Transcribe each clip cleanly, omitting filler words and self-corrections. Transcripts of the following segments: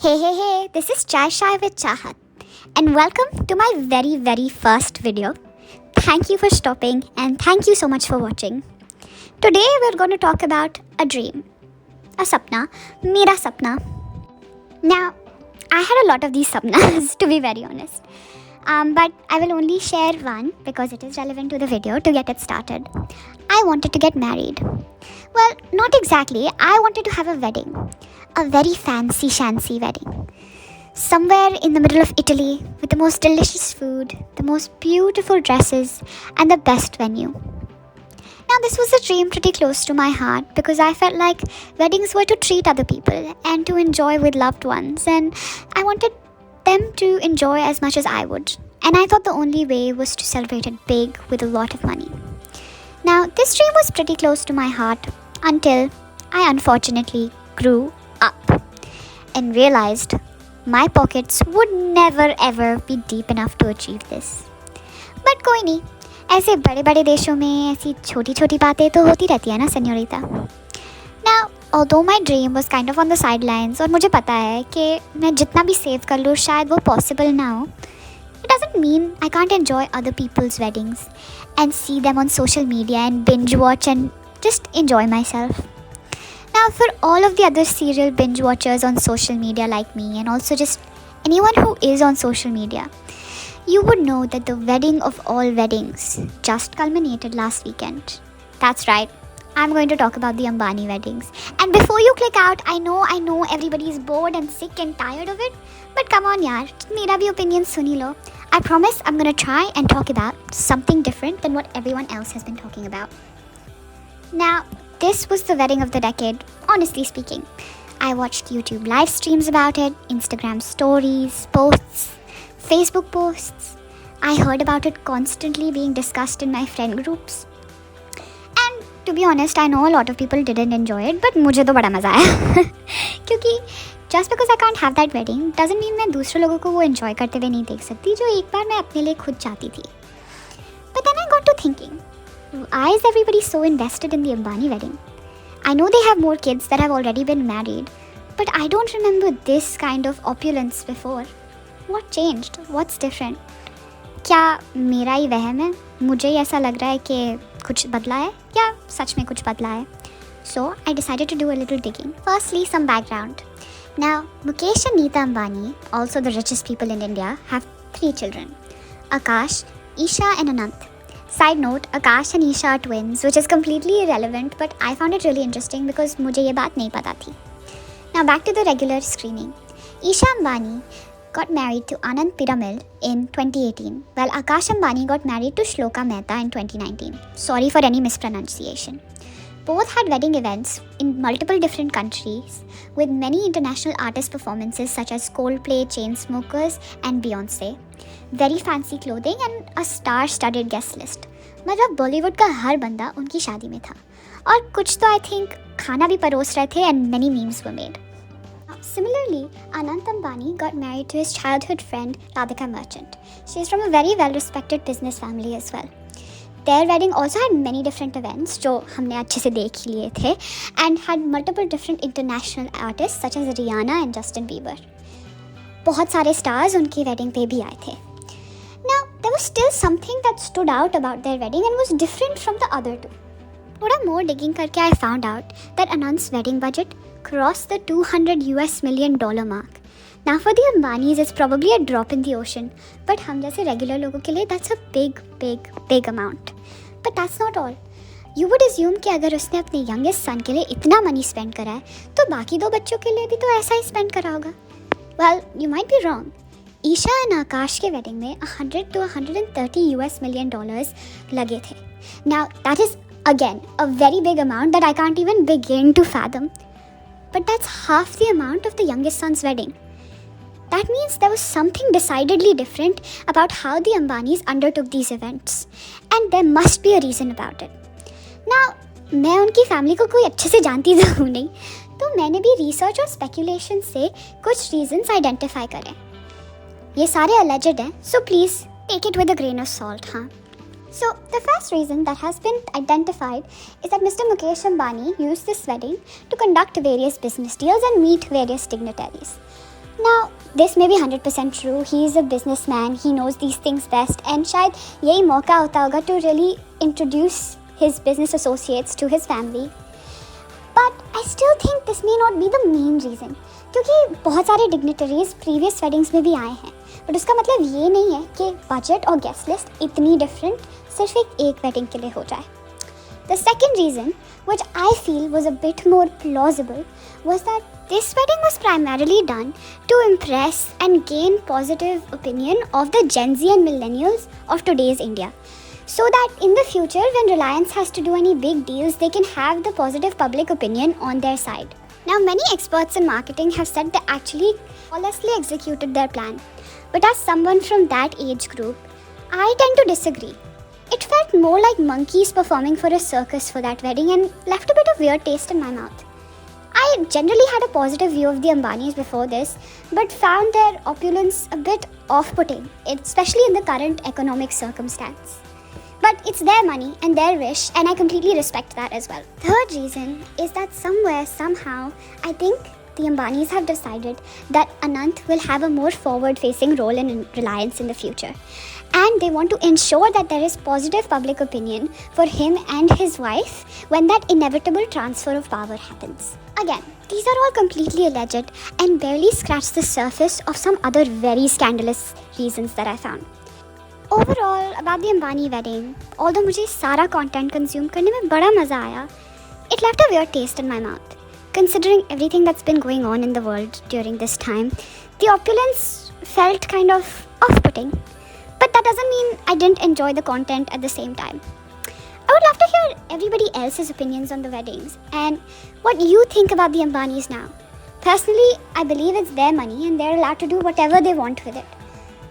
Hey, this is Chai Shai with Chahat, and welcome to my very first video. Thank you for stopping, and thank you so much for watching. Today, we're going to talk about a dream, a sapna, mera sapna. Now, I had a lot of these sapnas, to be very honest. But I will only share one because it is relevant to the video to get it started. I wanted to get married. Well, not exactly. I wanted to have a wedding. A very fancy shancy wedding. Somewhere in the middle of Italy with the most delicious food, the most beautiful dresses, and the best venue. Now, this was a dream pretty close to my heart because I felt like weddings were to treat other people and to enjoy with loved ones, and I wanted them to enjoy as much as I would. And I thought the only way was to celebrate it big with a lot of money. Now, this dream was pretty close to my heart until I unfortunately grew up and realized my pockets would never ever be deep enough to achieve this. But कोई नहीं, ऐसे बड़े बड़े देशों में ऐसी छोटी छोटी बातें तो होती रहती है ना senorita. Now, although my dream was kind of on the sidelines और मुझे पता है कि मैं जितना भी सेव कर लूँ शायद वो possible ना हो, it doesn't mean I can't enjoy other people's weddings and see them on social media and binge watch and just enjoy myself. Now, for all of the other serial binge watchers on social media like me, and also just anyone who is on social media, you would know that the wedding of all weddings just culminated last weekend. That's right, I'm going to talk about the Ambani weddings. And before you click out, I know everybody is bored and sick and tired of it, but come on yaar, mera bhi opinion suni lo. I promise I'm going to try and talk about something different than what everyone else has been talking about. Now, this was the wedding of the decade, honestly speaking. I watched YouTube live streams about it, Instagram stories, posts, Facebook posts. I heard about it constantly being discussed in my friend groups. And to be honest, I know a lot of people didn't enjoy it, but मुझे तो बड़ा मज़ा आया. क्योंकि just because I can't have that wedding doesn't mean मैं दूसरे लोगों को वो enjoy करते हुए नहीं देख सकती जो एक बार मैं अपने लिए खुद चाहती थी. But then I got to thinking, why is everybody so invested in the Ambani wedding? I know they have more kids that have already been married, but I don't remember this kind of opulence before. What changed? What's different? क्या मेरा ही वहम है? मुझे ही ऐसा लग रहा है कि कुछ बदला है या सच में कुछ बदला है? So I decided to do a little digging. Firstly, some background. Now, Mukesh and Neeta Ambani, also the richest people in India, have 3 children: Akash, Isha and Anant. Side note, Akash and Isha are twins, which is completely irrelevant, but I found it really interesting because मुझे ये बात नहीं पता थी. Now back to the regular screening. Isha Ambani got married to Anand Piramil in 2018, while Akash Ambani got married to Shloka Mehta in 2019. Sorry for any mispronunciation. Both had wedding events in multiple different countries with many international artist performances such as Coldplay, Chainsmokers and Beyonce. Very fancy clothing and a star-studded guest list. मतलब बॉलीवुड का हर बंदा उनकी शादी में था. और कुछ तो I think खाना भी परोस रहे थे and many memes were made. Similarly, Anant Ambani got married to his childhood friend Radhika Merchant. She is from a very well-respected business family as well. Their wedding also had many different events, जो हमने अच्छे से देख ही लिए थे, and had multiple different international artists such as Rihanna and Justin Bieber. बहुत सारे stars उनकी wedding पे भी आए थे. Now, there was still something that stood out about their wedding and was different from the other two. थोड़ा more digging करके I found out that Anand's wedding budget crossed the $200 million mark. Now for the Ambanis, it's probably a drop in the ocean, but हम जैसे regular लोगों के लिए that's a big amount. But that's not all. You would assume कि अगर उसने अपने youngest son के लिए इतना money spend करा है, तो बाकी 2 बच्चों के लिए भी तो ऐसा ही spend करा होगा. Well, you might be wrong. Isha and Akash के wedding में $100 to $130 million लगे थे. Now that is again a very big amount that I can't even begin to fathom. But that's half the amount of the youngest son's wedding. That means there was something decidedly different about how the Ambanis undertook these events. And there must be a reason about it. Now, मैं उनकी family को कोई अच्छे से जानती तो हूँ नहीं, तो मैंने भी रिसर्च और स्पेकुलेशन से कुछ रीजंस आइडेंटिफाई करे. ये सारे alleged हैं, so please take it with a grain of salt, हाँ. So, the first reason that has been identified is that Mr. Mukesh Ambani used this wedding to conduct various business deals and meet various dignitaries. Now, this may be 100% true. He is a businessman. He knows these things best. And शायद यही मौका होता होगा to really introduce his business associates to his family. But I still think this may not be the main reason. क्योंकि बहुत सारे dignitaries previous weddings में भी आए हैं. But उसका मतलब ये नहीं है कि budget और guest list इतनी different सिर्फ एक wedding के लिए हो जाए. The second reason, which I feel was a bit more plausible, was that this wedding was primarily done to impress and gain positive opinion of the Gen Z and millennials of today's India. So that in the future, when Reliance has to do any big deals, they can have the positive public opinion on their side. Now, many experts in marketing have said they actually flawlessly executed their plan. But as someone from that age group, I tend to disagree. It felt more like monkeys performing for a circus for that wedding and left a bit of weird taste in my mouth. I generally had a positive view of the Ambanis before this, but found their opulence a bit off-putting, especially in the current economic circumstance. But it's their money and their wish, and I completely respect that as well. Third reason is that somewhere, somehow, I think the Ambanis have decided that Anant will have a more forward-facing role in Reliance in the future. And they want to ensure that there is positive public opinion for him and his wife when that inevitable transfer of power happens. Again, these are all completely alleged and barely scratch the surface of some other very scandalous reasons that I found. Overall, about the Ambani wedding, although मुझे सारा content consume करने में बड़ा मज़ा आया, it left a weird taste in my mouth. Considering everything that's been going on in the world during this time, the opulence felt kind of off-putting. But that doesn't mean I didn't enjoy the content at the same time. I would love to hear everybody else's opinions on the weddings and what you think about the Ambanis now. Personally, I believe it's their money and they're allowed to do whatever they want with it.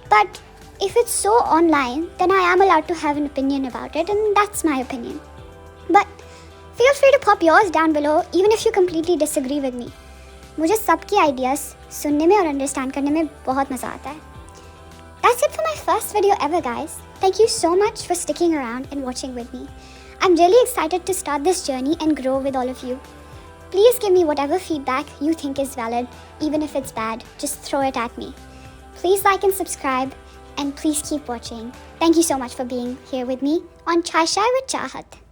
But if it's so online, then I am allowed to have an opinion about it, and that's my opinion. But feel free to pop yours down below, even if you completely disagree with me. मुझे सबकी ideas सुनने में और understand करने में बहुत मज़ा आता है. That's it for my first video ever, guys. Thank you so much for sticking around and watching with me. I'm really excited to start this journey and grow with all of you. Please give me whatever feedback you think is valid, even if it's bad, just throw it at me. Please like and subscribe, and please keep watching. Thank you so much for being here with me on Chai Shai with Chahat.